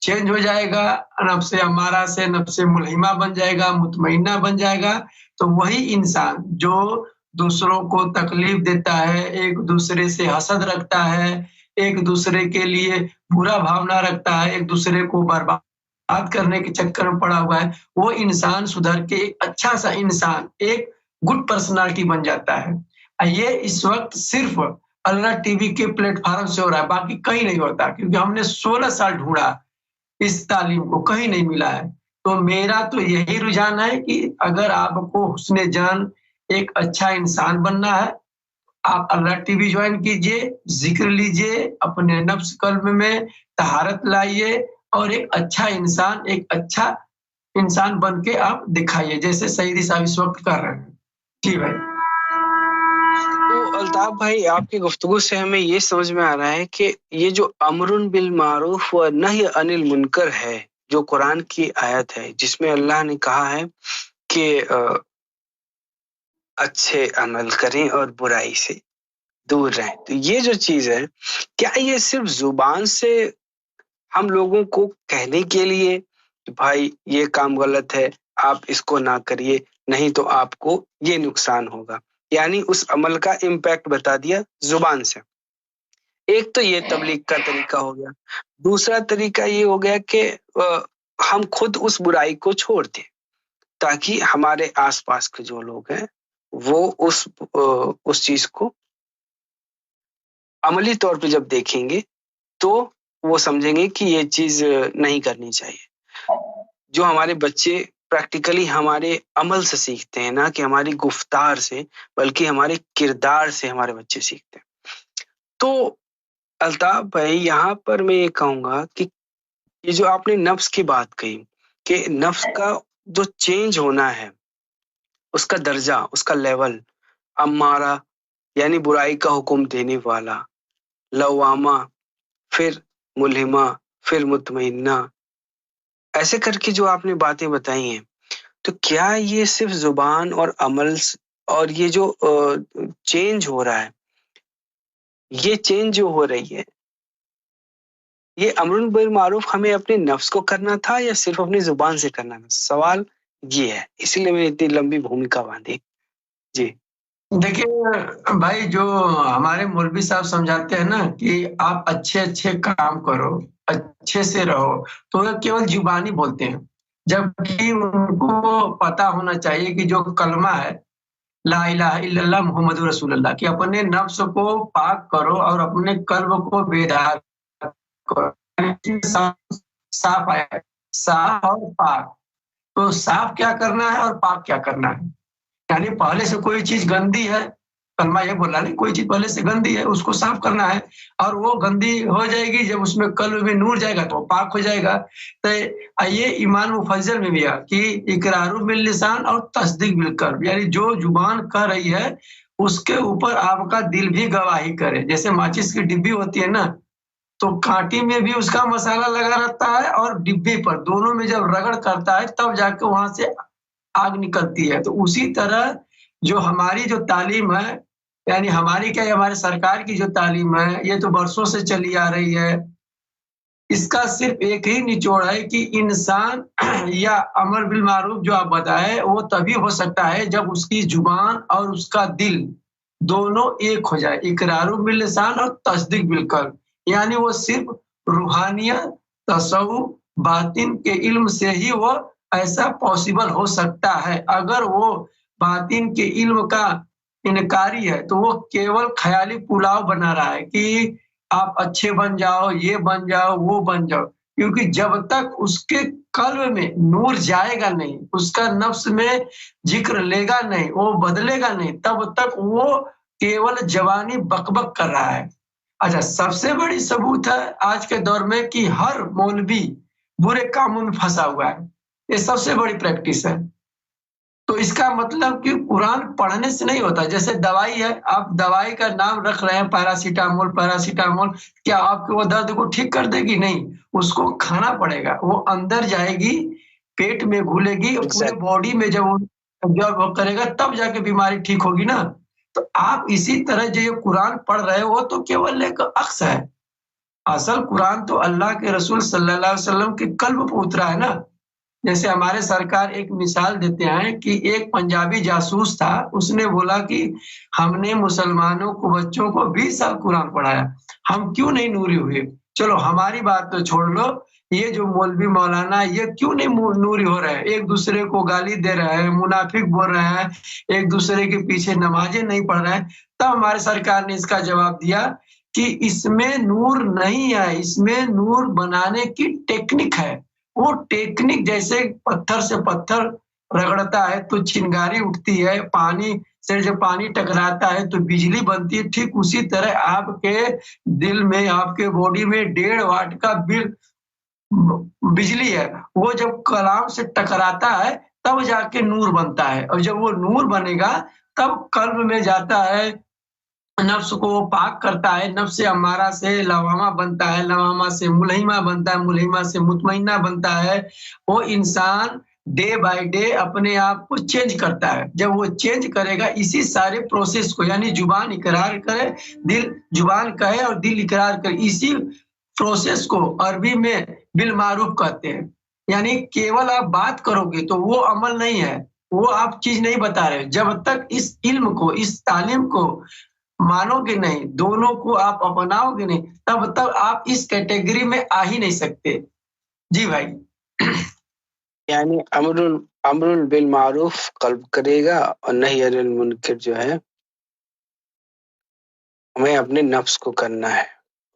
चेंज हो जाएगा, नफ्से अमारा से नफ्से मुलहिमा बन जाएगा, मुतमइन्ना बन जाएगा, तो वही इंसान जो दूसरों को तकलीफ देता है, एक दूसरे से हसद रखता है, एक दूसरे के लिए बुरा भावना रखता है, एक दूसरे को बर्बाद करने के चक्कर में पड़ा हुआ है, वो इंसान सुधर के एक अच्छा सा इंसान, एक गुड पर्सनालिटी बन जाता है। ये इस वक्त सिर्फ अल्लाह टीवी के प्लेटफॉर्म से हो रहा है, बाकी कहीं नहीं होता, क्योंकि हमने 16 साल ढूंढा इस तालीम को, कहीं नहीं मिला है। तो मेरा तो यही रुझान है कि अगर आपको हुस्न जान एक अच्छा इंसान बनना है, आप अल्लाह टीवी ज्वाइन कीजिए, जिक्र लीजिए, अपने नफ्स कल्ब में तहारत लाइए, और एक अच्छा इंसान बन के आप दिखाइए, जैसे सईदी साहब इस वक्त कर रहे हैं। जी भाई। तो अल्ताफ भाई, आपकी गुफ्तगू से हमें ये समझ में आ रहा है कि ये जो अमरुन बिल मारूफ व नही अनिल मुनकर है, जो कुरान की आयत है, जिसमें अल्लाह ने कहा है कि अच्छे अमल करें और बुराई से दूर रहें। तो ये जो चीज है, क्या ये सिर्फ जुबान से हम लोगों को कहने के लिए कि भाई ये काम गलत है, आप इसको ना करिए, नहीं तो आपको ये नुकसान होगा, यानी उस अमल का इम्पैक्ट बता दिया जुबान से। एक तो ये तबलीग का तरीका हो गया। दूसरा तरीका ये हो गया कि हम खुद उस बुराई को छोड़ दें, ताकि हमारे आसपास के जो लोग हैं वो उस चीज को अमली तौर पे जब देखेंगे तो वो समझेंगे कि ये चीज नहीं करनी चाहिए। जो हमारे बच्चे प्रैक्टिकली हमारे अमल से सीखते हैं, ना कि हमारी गुफ्तार से, बल्कि हमारे किरदार से हमारे बच्चे सीखते हैं। तो अल्ताफ भाई, यहाँ पर मैं ये कहूंगा कि ये जो आपने नफ्स की बात कही कि नफ्स का जो चेंज होना है, उसका दर्जा, उसका लेवल, अम्मारा यानी बुराई का हुक्म देने वाला, लवामा, फिर मुल्हिमा, फिर मुतमइन्ना, ऐसे करके जो आपने बातें बताई हैं, तो क्या ये सिर्फ जुबान और अमल और ये जो चेंज हो रहा है, ये चेंज जो हो रही है, ये अमरुन बिल मारूफ हमें अपने नफ्स को करना था या सिर्फ अपनी जुबान से करना था? सवाल ये है, इसीलिए मैंने इतनी लंबी भूमिका बांधी। जी देखिए भाई, जो हमारे मौलवी साहब समझाते हैं ना कि आप अच्छे अच्छे काम करो, अच्छे से रहो, तो वो केवल जुबानी बोलते हैं, जबकि उनको पता होना चाहिए कि जो कलमा है ला इलाहा इल्लल्लाह मुहम्मदुर रसूलुल्लाह, कि अपने नफ्स को पाक करो और अपने कल्ब को बेदार करो। साफ आया, साफ और पाक। तो साफ क्या करना है और पाक क्या करना है, यानी पहले से कोई चीज गंदी है, कलमा ये बोला नहीं, कोई चीज पहले से गंदी है उसको साफ करना है, और वो गंदी हो जाएगी जब उसमें कल्ब में नूर जाएगा तो पाक हो जाएगा। तो ये ईमान मुफज्जल में भी है कि इकरारु बिल लिसान और तस्दीक बिल कल्ब, यानी जो जुबान कह रही है उसके ऊपर आपका दिल भी गवाही करे। जैसे माचिस की डिब्बी होती है ना, तो कांटी में भी उसका मसाला लगा रहता है और डिब्बे पर, दोनों में जब रगड़ करता है तब जाके वहां से आग निकलती है। तो उसी तरह जो हमारी जो तालीम है, यानी हमारी क्या, हमारे सरकार की जो तालीम है, ये तो बरसों से चली आ रही है। इसका सिर्फ एक ही निचोड़ है कि इंसान या अमर बिल मारूफ जो आप बताए, वो तभी हो सकता है जब उसकी जुबान और उसका दिल दोनों एक हो जाए, इकरार बिल लिसान और तस्दीक बिल कल्ब, यानी वो सिर्फ रूहानियत, तसव्वुफ, बातिन के इल्म से ही वो ऐसा पॉसिबल हो सकता है। अगर वो बातिन के इल्म का इनकारी है तो वो केवल ख्याली पुलाव बना रहा है कि आप अच्छे बन जाओ, ये बन जाओ, वो बन जाओ, क्योंकि जब तक उसके कल्ब में नूर जाएगा नहीं, उसका नफ्स में जिक्र लेगा नहीं, वो बदलेगा नहीं, तब तक वो केवल जवानी बकबक कर रहा है। अच्छा, सबसे बड़ी सबूत है आज के दौर में कि हर मौलवी बुरे कामों में फंसा हुआ है, ये सबसे बड़ी प्रैक्टिस है। तो इसका मतलब कि कुरान पढ़ने से नहीं होता। जैसे दवाई है, आप दवाई का नाम रख रहे हैं पैरासीटामोल, पैरासीटामोल, क्या आपके वो दर्द को ठीक कर देगी? नहीं, उसको खाना पड़ेगा, वो अंदर जाएगी, पेट में घुलेगी, पूरे बॉडी में जब वो करेगा तब जाके बीमारी ठीक होगी ना। तो आप इसी तरह जो ये कुरान पढ़ रहे हो, वो तो केवल एक अक्स है। असल कुरान तो अल्लाह के रसूल सल्लल्लाहु अलैहि वसल्लम के कल्ब पर उतरा है ना। जैसे हमारे सरकार एक मिसाल देते हैं कि एक पंजाबी जासूस था, उसने बोला कि हमने मुसलमानों को, बच्चों को 20 साल कुरान पढ़ाया, हम क्यों नहीं नूरी हुए? चलो हमारी बात तो छोड़ लो, ये जो मौलवी मौलाना ये क्यों नहीं नूरी हो रहे हैं? एक दूसरे को गाली दे रहे हैं, मुनाफिक बोल रहे हैं, एक दूसरे के पीछे नमाजें नहीं पढ़ रहे हैं। तब हमारे सरकार ने इसका जवाब दिया कि इसमें नूर नहीं है, इसमें नूर बनाने की टेक्निक है। वो टेक्निक जैसे पत्थर से पत्थर रगड़ता है तो चिंगारी उठती है, पानी से जब पानी टकराता है तो बिजली बनती है, ठीक उसी तरह आपके दिल में, आपके बॉडी में 1.5 वाट का बिजली है। वो जब कलाम से टकराता है तब जाके नूर बनता है, और जब वो नूर बनेगा तब कल्ब में जाता है, नफ्स को पाक करता है, नफ्स से अम्मारा से लवामा बनता है, लवामा से मुलहिमा बनता है, मुलहिमा से मुतमइन्ना बनता है। वो इंसान डे बाय डे अपने आप को चेंज करता है। जब वो चेंज करेगा इसी सारे प्रोसेस को, यानी जुबान इकरार करे, दिल जुबान कहे और दिल इकरार करे, इसी प्रोसेस को अरबी में बिल मारूफ कहते हैं। यानी केवल आप बात करोगे तो वो अमल नहीं है, वो आप चीज नहीं बता रहे। जब तक इस इल्म को, इस तालीम को मानोगे नहीं, दोनों को आप अपनाओगे नहीं, तब तक आप इस कैटेगरी में आ ही नहीं सकते। जी भाई। यानी अमरुल अमरुल बिल मारूफ कल्ब करेगा और नहीं अनिल मुनकर जो है हमें अपने नफ्स को करना है,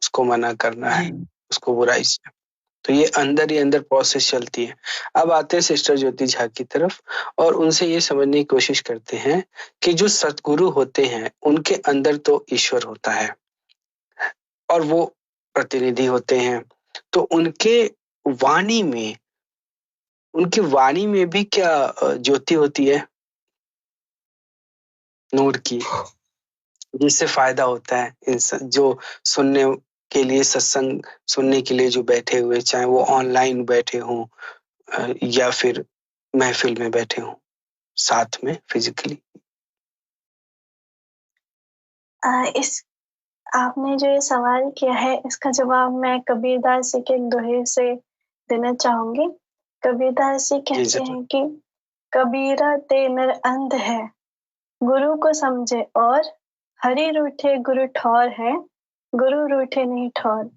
उसको मना करना है, उसको बुराई से। तो ये अंदर ही अंदर प्रोसेस चलती है। अब आते हैं सिस्टर ज्योति झा की तरफ और उनसे ये समझने की कोशिश करते हैं कि जो सतगुरु होते हैं उनके अंदर तो ईश्वर होता है और वो प्रतिनिधि होते हैं, तो उनके वाणी में भी क्या ज्योति होती है, नूर की, जिससे फायदा होता है इंसान जो सुनने के लिए, सत्संग सुनने के लिए जो बैठे हुए, चाहे वो ऑनलाइन बैठे हों या फिर महफिल में बैठे हों साथ में फिजिकली। इस आपने जो ये सवाल किया है इसका जवाब मैं कबीरदास जी के एक दोहे से देना चाहूंगी। कबीरदास जी कहते हैं कि कबीरा ते नर अंध है, गुरु को समझे और हरि रूठे गुरु ठौर है, गुरु रूठे नहीं ठौर।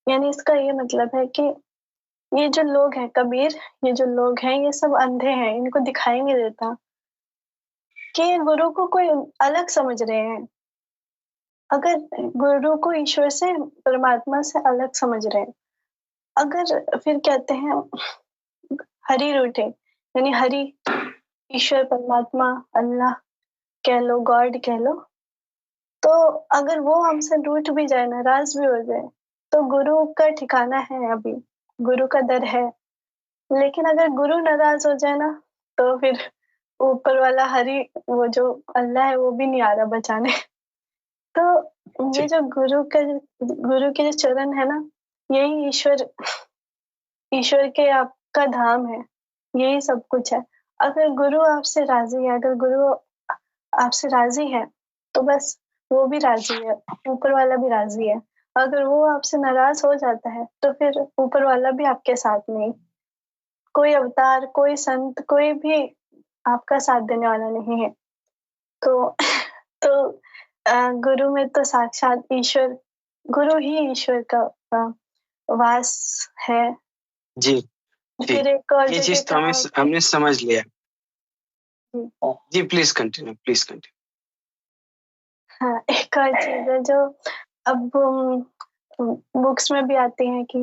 यानी इसका ये मतलब है कि ये जो लोग हैं कबीर, ये जो लोग हैं ये सब अंधे हैं, इनको दिखाई नहीं देता कि गुरु को कोई अलग समझ रहे हैं। अगर गुरु को ईश्वर से, परमात्मा से अलग समझ रहे हैं, अगर फिर कहते हैं हरि रूठे, यानी हरि ईश्वर, परमात्मा, अल्लाह कह लो, गॉड कह लो, तो अगर वो हमसे रूठ भी जाए, नाराज भी हो जाए, तो गुरु का ठिकाना है, अभी गुरु का दर है। लेकिन अगर गुरु नाराज हो जाए ना, तो फिर ऊपर वाला हरि, वो जो अल्लाह है, वो भी नहीं आ रहा बचाने। तो ये जो गुरु के जो चरण है ना, यही ईश्वर के आपका धाम है, यही सब कुछ है। अगर गुरु आपसे राजी है, अगर गुरु आपसे राजी है तो बस वो भी राजी है, ऊपर वाला भी राजी है। अगर वो आपसे नाराज हो जाता है तो फिर ऊपर वाला भी आपके साथ नहीं, कोई अवतार, कोई संत, कोई भी आपका साथ देने वाला नहीं है। तो गुरु में तो साक्षात ईश्वर, गुरु ही ईश्वर का वास है। जी फिर एक और ये चीज तो हमने समझ लिया। जी प्लीज कंटिन्यू। हाँ, एक और चीज है जो अब बुक्स में भी आती है कि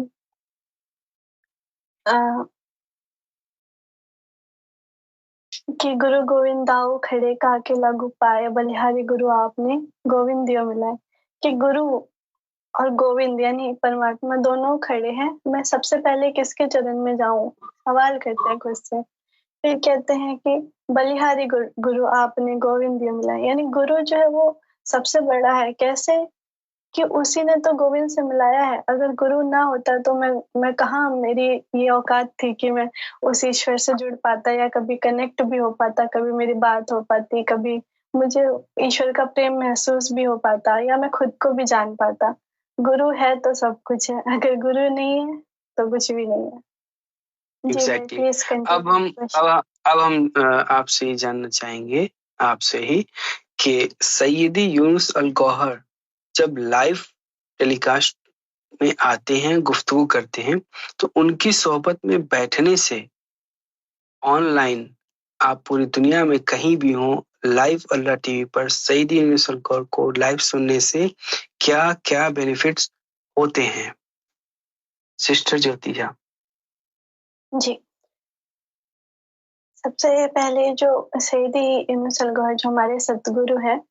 गुरु गोविंद दाऊ खड़े काके लागू पाए, बलिहारी गुरु आपने गोविंद दियो मिलाए। कि गुरु और गोविंद यानी परमात्मा दोनों खड़े हैं, मैं सबसे पहले किसके चरण में जाऊं, सवाल करते हैं खुद से। फिर कहते हैं कि बलिहारी गुरु आपने गोविंद दियो मिलाए, यानी गुरु जो है वो सबसे बड़ा है। कैसे कि उसी ने तो गोविंद से मिलाया है। अगर गुरु ना होता तो मैं कहाँ, मेरी ये औकात थी कि मैं उस ईश्वर से जुड़ पाता या कभी कनेक्ट भी हो पाता, कभी मेरी बात हो पाती, कभी मुझे ईश्वर का प्रेम महसूस भी हो पाता या मैं खुद को भी जान पाता। गुरु है तो सब कुछ है, अगर गुरु नहीं है तो कुछ भी नहीं है। Exactly. अब हम आपसे जानना चाहेंगे, आपसे ही, कि सैयदी यूनुस अल गौहर जब लाइव टेलीकास्ट में आते हैं, गुफ्तगू करते हैं, तो उनकी सोहबत में बैठने से ऑनलाइन आप पूरी दुनिया में कहीं भी हो, लाइव अल्लाह टीवी पर सैयदी यूनुस अल गौहर को लाइव सुनने से क्या क्या बेनिफिट्स होते हैं? सिस्टर ज्योति झा। जी, सबसे पहले जो सैयदी यूनुस अल गौहर जो हमारे सतगुरु हैं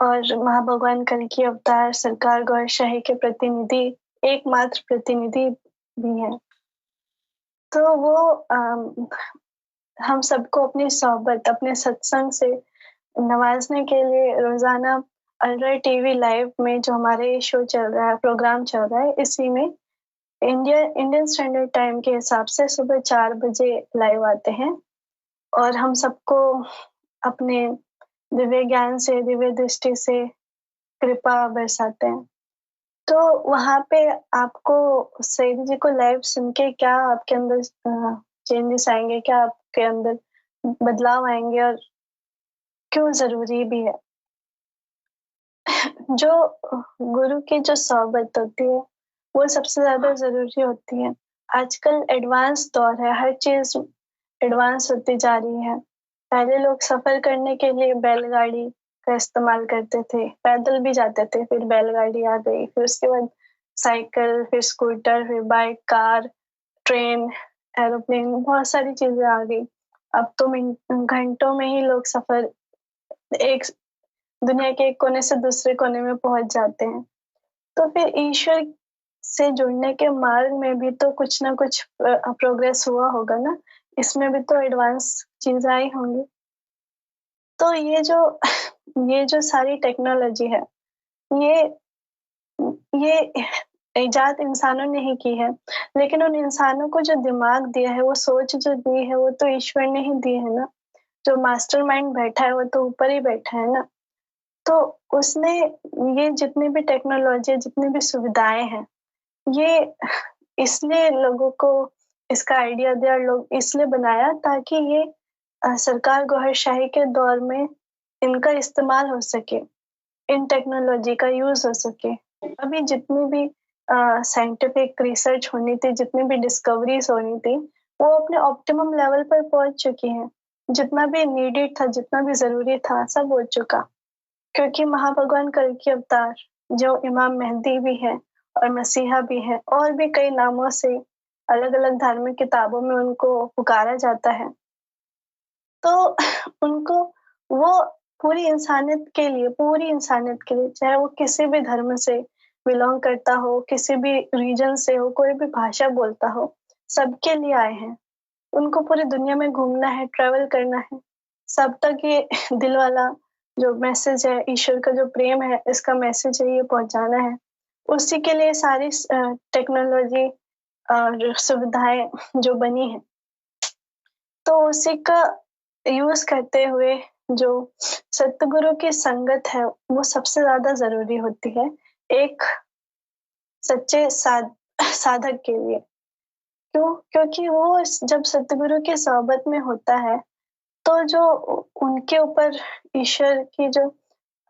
और महाभगवान कल की अवतार सरकार गौहर शाही के प्रतिनिधि, एकमात्र प्रतिनिधि भी हैं, तो वो हम सबको अपनी सोहबत, अपने सत्संग से नवाजने के लिए रोजाना अल्लाह टीवी लाइव में जो हमारे शो चल रहा है, प्रोग्राम चल रहा है, इसी में इंडियन स्टैंडर्ड टाइम के हिसाब से सुबह 4 बजे लाइव आते हैं और हम सबको अपने दिव्य ज्ञान से, दिव्य दृष्टि से कृपा बरसाते हैं। तो वहां पे आपको सईद जी को लाइव सुन के क्या आपके अंदर चेंजेस आएंगे, क्या आपके अंदर बदलाव आएंगे और क्यों जरूरी भी है? जो गुरु की जो सोहबत होती है वो सबसे ज्यादा जरूरी होती है। आजकल एडवांस दौर है, हर चीज एडवांस होती जा रही है। पहले लोग सफर करने के लिए बैलगाड़ी का इस्तेमाल करते थे, पैदल भी जाते थे, फिर बैलगाड़ी आ गई, फिर उसके बाद साइकिल, फिर स्कूटर, फिर बाइक, कार, ट्रेन, एरोप्लेन, बहुत सारी चीजें आ गई। अब तो घंटों में ही लोग सफर एक दुनिया के एक कोने से दूसरे कोने में पहुंच जाते हैं। तो फिर ईश्वर से जुड़ने के मार्ग में भी तो कुछ ना कुछ प्रोग्रेस हुआ होगा ना, इसमें भी तो एडवांस चीजें आई होंगी। तो ये जो सारी टेक्नोलॉजी है, ये इजाद इंसानों ने ही की है, लेकिन उन इंसानों को जो दिमाग दिया है, वो सोच जो दी है, वो तो ईश्वर ने ही दी है ना। जो मास्टरमाइंड बैठा है वो तो ऊपर ही बैठा है ना। तो उसने ये जितनी भी टेक्नोलॉजी है, जितनी भी सुविधाएं हैं, ये इसलिए लोगों को इसका आइडिया दिया, लोग इसलिए बनाया ताकि ये सरकार गौहरशाही के दौर में इनका इस्तेमाल हो सके, इन टेक्नोलॉजी का यूज हो सके। अभी जितनी भी साइंटिफिक रिसर्च होनी थी, जितनी भी डिस्कवरीज होनी थी, वो अपने ऑप्टिमम लेवल पर पहुंच चुकी हैं। जितना भी नीडेड था, जितना भी जरूरी था, सब हो चुका। क्योंकि महाभगवान कल की अवतार जो इमाम मेहदी भी है और मसीहा भी है, और भी कई नामों से अलग अलग धार्मिक किताबों में उनको पुकारा जाता है। तो उनको वो पूरी इंसानियत के लिए, चाहे वो किसी भी धर्म से बिलोंग करता हो, किसी भी रीजन से हो, कोई भी भाषा बोलता हो, सबके लिए आए हैं। उनको पूरी दुनिया में घूमना है, ट्रेवल करना है, सब तक ये दिल वाला जो मैसेज है, ईश्वर का जो प्रेम है, इसका मैसेज है, ये पहुंचाना है। उसी के लिए सारी टेक्नोलॉजी और सुविधाएं जो बनी है, तो उसी का यूज करते हुए जो सतगुरु की संगत है वो सबसे ज्यादा जरूरी होती है एक सच्चे साधक के लिए। क्यों? क्योंकि वो जब सतगुरु की सोहबत में होता है तो जो उनके ऊपर ईश्वर की जो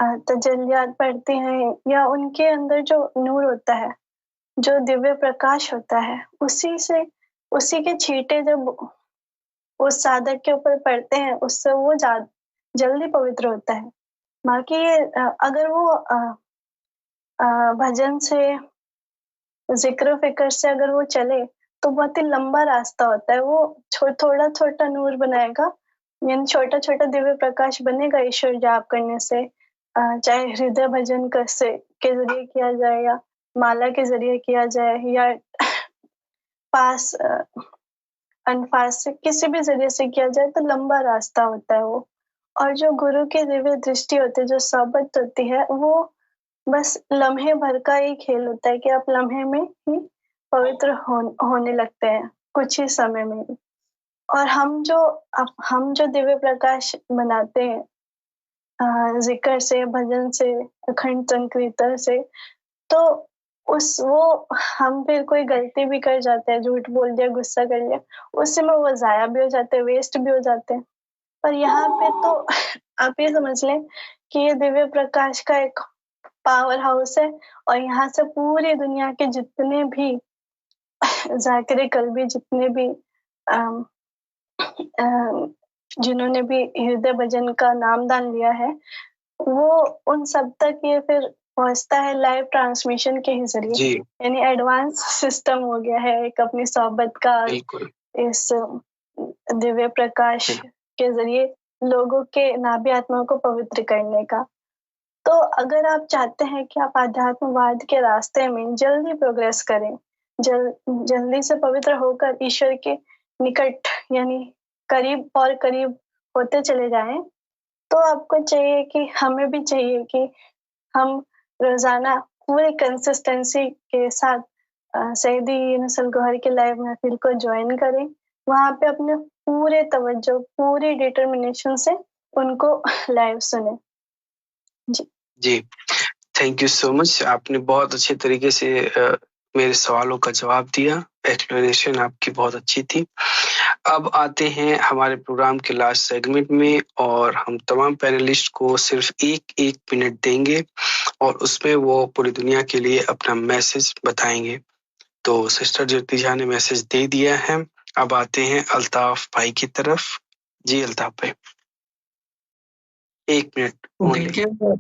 तजल्लियात पड़ती हैं, या उनके अंदर जो नूर होता है, जो दिव्य प्रकाश होता है, उसी के छींटे जब उस साधक के ऊपर पड़ते हैं, उससे वो जल्दी पवित्र होता है। बाकी अगर वो भजन से, जिक्र फिक्र से अगर वो चले तो बहुत ही लंबा रास्ता होता है। वो थोड़ा छोटा नूर बनाएगा, यानी छोटा छोटा दिव्य प्रकाश बनेगा ईश्वर जाप करने से, चाहे हृदय भजन के जरिए किया जाए, या माला के जरिए किया जाए, या पास अनफास से किसी भी जरिए से किया जाए, तो लंबा रास्ता होता है वो। और जो गुरु की दिव्य दृष्टि होती है, जो सोहबत होती है, वो बस लम्हे भर का ही खेल होता है कि आप लम्हे में ही पवित्र होने लगते हैं, कुछ ही समय में ही। और हम जो दिव्य प्रकाश बनाते हैं जिक्र से, भजन से, अखंड संकीर्तन से, तो वो हम फिर कोई गलती भी कर जाते हैं, झूठ बोल दिया, गुस्सा कर लिया, उस समय वो जाया भी हो जाते हैं, वेस्ट भी हो जाते हैं। पर यहाँ पे तो आप ये समझ लें कि ये दिव्य प्रकाश का एक पावर हाउस है, और यहाँ से पूरी दुनिया के जितने भी जाकिर कल्बी, जितने भी जिन्होंने भी हृदय भजन का नामदान लिया है, वो उन सब तक ये फिर पहुंचता है लाइव ट्रांसमिशन के ही जरिए। यानी एडवांस सिस्टम हो गया है एक अपनी सोहबत का, इस दिव्य प्रकाश के जरिए लोगों के नाभि आत्मा को पवित्र करने का। तो अगर आप चाहते हैं कि आप आध्यात्मवाद के रास्ते में जल्दी प्रोग्रेस करें, जल्दी से पवित्र होकर ईश्वर के निकट यानी करीब और करीब होते चले जाएं, तो आपको चाहिए कि हमें भी चाहिए कि हम रोजाना पूरी कंसिस्टेंसी के साथ सईदी यूनुस अल गौहर के लाइव महफिल को ज्वाइन करें। वहाँ पे अपने पूरे तवज्जो, पूरी डिटर्मिनेशन से उनको लाइव सुने। जी, थैंक यू सो मच। आपने बहुत अच्छे तरीके से मेरे सवालों का जवाब दिया। एक्सप्लेनेशन आपकी बहुत अच्छी थी। अब आते हैं हमारे प्रोग्राम के लास्ट सेगमेंट में, और हम तमाम पैनलिस्ट को सिर्फ एक मिनट देंगे और उसमें वो पूरी दुनिया के लिए अपना मैसेज बताएंगे। तो सिस्टर ज्योति झा ने मैसेज दे दिया है। अब आते हैं अल्ताफ भाई की तरफ। जी अल्ताफ भाई, 1 मिनट। देखिए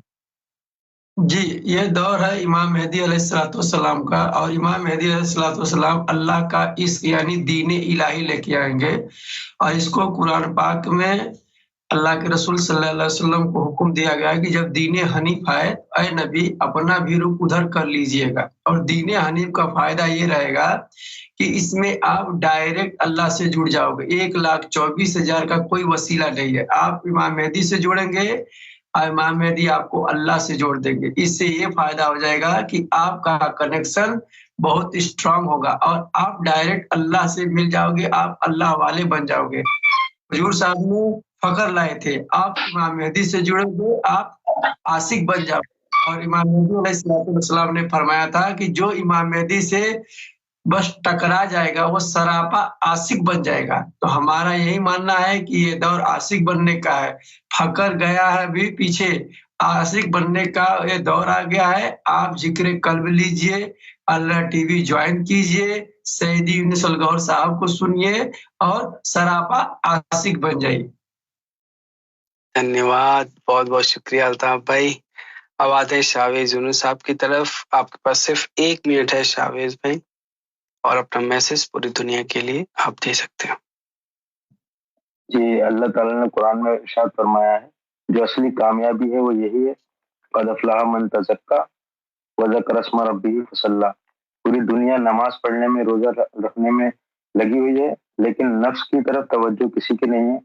जी, ये दौर है इमाम मेहदी अलैहिस्सलाम का, और इमाम मेहदी अलैहिस्सलाम अल्लाह का इस यानी दीन इलाही लेके आएंगे, और इसको कुरान पाक में अल्लाह के रसूल सल्लल्लाहु अलैहि वसल्लम को हुक्म दिया गया है कि जब दीन हनीफ आए, अय नबी अपना भी रुख उधर कर लीजिएगा। और दीन हनीफ का फायदा ये रहेगा कि इसमें आप डायरेक्ट अल्लाह से जुड़ जाओगे। 1,24,000 का कोई वसीला नहीं है। आप इमाम मेहदी से जुड़ेंगे, इमाम मेहदी आपको अल्लाह से जोड़ देंगे। इससे ये फायदा हो जाएगा कि आपका कनेक्शन बहुत स्ट्रांग होगा और आप डायरेक्ट अल्लाह से मिल जाओगे, आप अल्लाह वाले बन जाओगे। हुजूर साहब ने फकर लाए थे, आप इमाम मेहदी से जुड़ोगे, आप आशिक बन जाओगे। और इमाम मेहदी अलैहिस्सलाम ने फरमाया था कि जो इमाम मेहदी से बस टकरा जाएगा वो सरापा आशिक बन जाएगा। तो हमारा यही मानना है कि ये दौर आशिक बनने का है। फकर गया है भी पीछे, आशिक बनने का ये दौर आ गया है। आप जिक्र कल्ब लीजिए, अल्लाह टीवी ज्वाइन कीजिए, सईदी यूनुस अल गौहर साहब को सुनिए और सरापा आशिक बन जाइए। धन्यवाद, बहुत बहुत शुक्रिया अल्ताफ भाई। अब आते हैं शाहवेज यूनुस साहब की तरफ। आपके पास सिर्फ 1 मिनट है शाहवेज भाई, और अपना मैसेज पूरी दुनिया के लिए आप दे सकते हैं। जी, अल्लाह ताला ने कुरान में इरशाद फरमाया है, जो असली कामयाबी है वो यही है, क़द अफ़लह मन तज़क्का व ज़करा अस्म रब्बिही फसल्ला। पूरी दुनिया नमाज पढ़ने में, रोजा रखने में लगी हुई है, लेकिन नफ्स की तरफ तवज्जो किसी की नहीं है।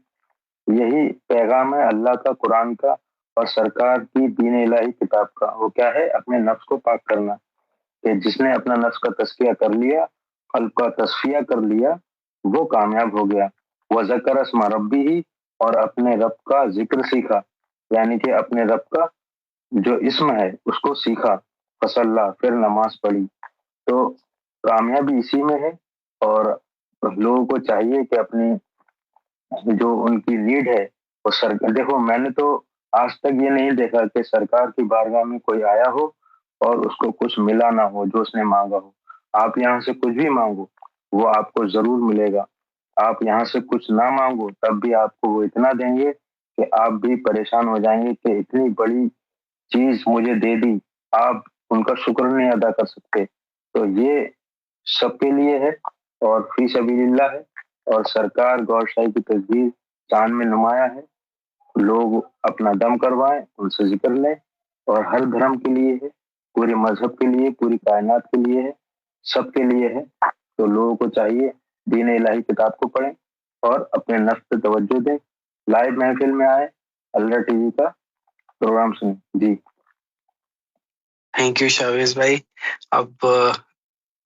यही पैगाम है अल्लाह का, कुरान का और सरकार की दीन इलाही किताब का। वो क्या है? अपने नफ्स को पाक करना। कि जिसने अपना नफ्स का तस्किया कर लिया, कल्ब का तस्फिया कर लिया, वो कामयाब हो गया। वह ज़कर अस्मा रब्बिही, और अपने रब का जिक्र सीखा, यानी कि अपने रब का जो इस्म है उसको सीखा। फसल्ला, फिर नमाज पढ़ी। तो कामयाबी इसी में है। और लोगों को चाहिए कि अपनी जो उनकी नीड है वो सरकार, देखो मैंने तो आज तक ये नहीं देखा कि सरकार की बारगाह में कोई आया हो और उसको कुछ मिला ना हो जो उसने मांगा हो। आप यहाँ से कुछ भी मांगो वो आपको जरूर मिलेगा। आप यहाँ से कुछ ना मांगो तब भी आपको वो इतना देंगे कि आप भी परेशान हो जाएंगे कि इतनी बड़ी चीज मुझे दे दी, आप उनका शुक्र नहीं अदा कर सकते। तो ये सबके लिए है और फी सबीलिल्लाह है। और सरकार गौरशाही की तस्वीर चांद में नुमाया है। लोग अपना दम करवाएं, उनसे जिक्र लें। और हर धर्म के लिए है, पूरे मजहब के लिए, पूरी कायनात के लिए है, सबके लिए है। तो लोगों को चाहिए दीन इलाही किताब को पढ़ें और अपने नफ्स पे तवज्जो दें। लाइव महफिल में आए, अल्लाह टीवी का प्रोग्राम सुनें। जी थैंक यू शाहवेज भाई। अब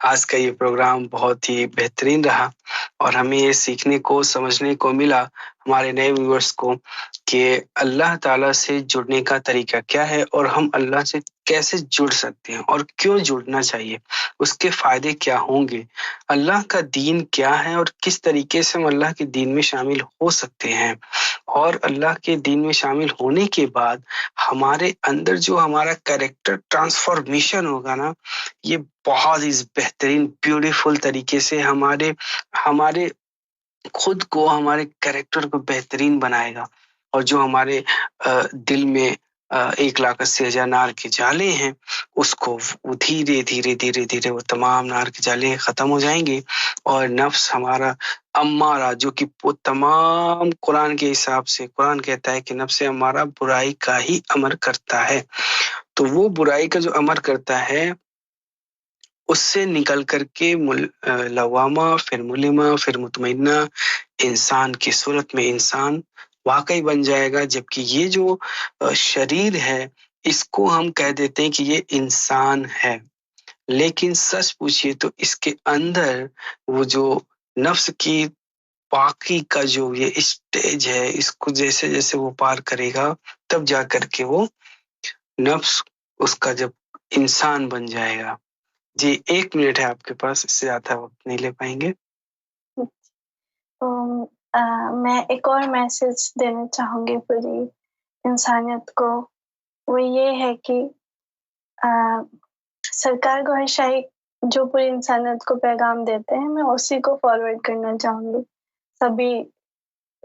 आज का ये प्रोग्राम बहुत ही बेहतरीन रहा और हमें ये सीखने को, समझने को मिला हमारे नए व्यूअर्स को कि अल्लाह ताला से जुड़ने का तरीका क्या है और हम अल्लाह से कैसे जुड़ सकते हैं और क्यों जुड़ना चाहिए, उसके फायदे क्या होंगे, अल्लाह का दीन क्या है और किस तरीके से हम अल्लाह के दीन में शामिल हो सकते हैं। और अल्लाह के दीन में शामिल होने के बाद हमारे अंदर जो हमारा कैरेक्टर ट्रांसफॉर्मेशन होगा ना, ये बहुत ही बेहतरीन ब्यूटीफुल तरीके से हमारे हमारे खुद को, हमारे कैरेक्टर को बेहतरीन बनाएगा। और जो हमारे दिल में 1,80,000 नार के जाले हैं, उसको धीरे धीरे धीरे धीरे वो तमाम नार के जाले खत्म हो जाएंगे और नफ्स हमारा अम्मारा, जो कि तमाम कुरान के हिसाब से, कुरान कहता है कि नफ्स हमारा बुराई का ही अमर करता है। तो वो बुराई का जो अमर करता है उससे निकल करके लवामा, फिर मुलिमा, फिर मुतमइन्ना, इंसान की सूरत में इंसान वाकई बन जाएगा। जबकि ये जो शरीर है इसको हम कह देते हैं कि ये इंसान है, लेकिन सच पूछिए तो इसके अंदर वो जो नफ्स की पाकी का जो ये स्टेज है, इसको जैसे जैसे वो पार करेगा तब जा करके वो नफ्स उसका जब इंसान बन जाएगा। जी 1 मिनट है आपके पास, इससे ज्यादा वक्त नहीं ले पाएंगे। तो मैं एक और मैसेज देना चाहूंगी पूरी इंसानियत को। वो ये है कि सरकार गौरशाही जो पूरी इंसानियत को पैगाम देते हैं, मैं उसी को फॉरवर्ड करना चाहूंगी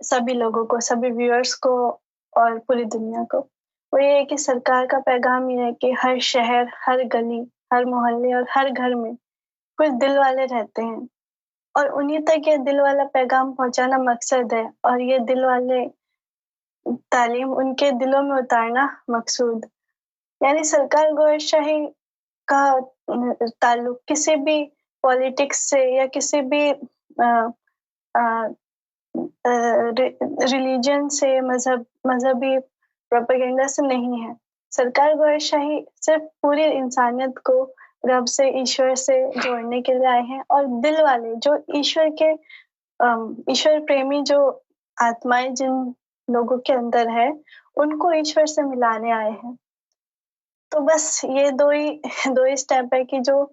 सभी लोगों को, सभी व्यूअर्स को और पूरी दुनिया को। वो ये है कि सरकार का पैगाम ये है कि हर शहर, हर गली, हर मोहल्ले और हर घर में कुछ दिल वाले रहते हैं और उन्हीं तक ये दिल वाला पैगाम पहुंचाना मकसद है, और ये दिल वाले तालीम उनके दिलों में उतारना मकसूद। यानी सरकार गौरशाही का ताल्लुक किसी भी पॉलिटिक्स से या किसी भी रिलीजन से, मजहबी प्रोपेगेंडा से नहीं है। सरकार गौरशाही सिर्फ पूरी इंसानियत को रब से, ईश्वर से जोड़ने के लिए आए हैं, और दिल वाले जो ईश्वर प्रेमी जो आत्माएं जिन लोगों के अंदर है, उनको ईश्वर से मिलाने आए हैं। तो बस ये दो ही स्टेप है कि जो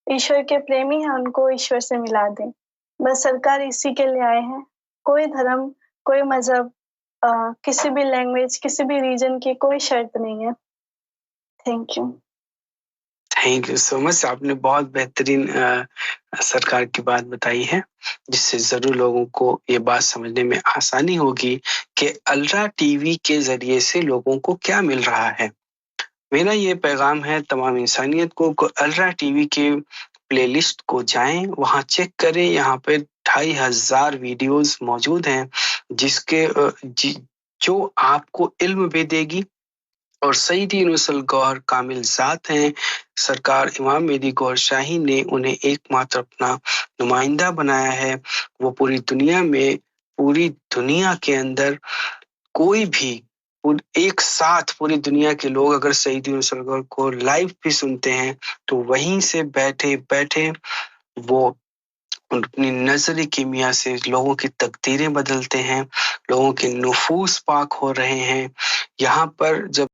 ईश्वर के प्रेमी हैं उनको ईश्वर से मिला दें। बस सरकार इसी के लिए आए हैं। कोई धर्म, कोई मजहब, किसी भी लैंग्वेज, किसी भी रीजन की कोई शर्त नहीं है। Thank you so much. आपने बहुत बेहतरीन सरकार की बात बताई है, जिससे जरूर लोगों को ये बात समझने में आसानी होगी कि अल्ट्रा टीवी के जरिए से लोगों को क्या मिल रहा है। मेरा ये पैगाम है तमाम इंसानियत को, अल्ट्रा टीवी के प्लेलिस्ट को जाएं, वहां चेक करें। यहाँ पे 2500 वीडियोस मौजूद हैं, जिसके जो आपको इल्म भी देगी, और सईद यूनुसल गौहर कामिल ज़ात हैं। सरकार इमाम मेहदी गौहर शाही ने उन्हें एकमात्र अपना नुमाइंदा बनाया है। वो पूरी दुनिया के अंदर कोई भी एक साथ पूरी दुनिया के लोग अगर सईद यूनुसल गौहर को लाइव भी सुनते हैं तो वहीं से बैठे बैठे वो अपनी नजर कीमिया से लोगों की तकदीरें बदलते हैं, लोगों के नुफूस पाक हो रहे हैं। यहाँ पर जब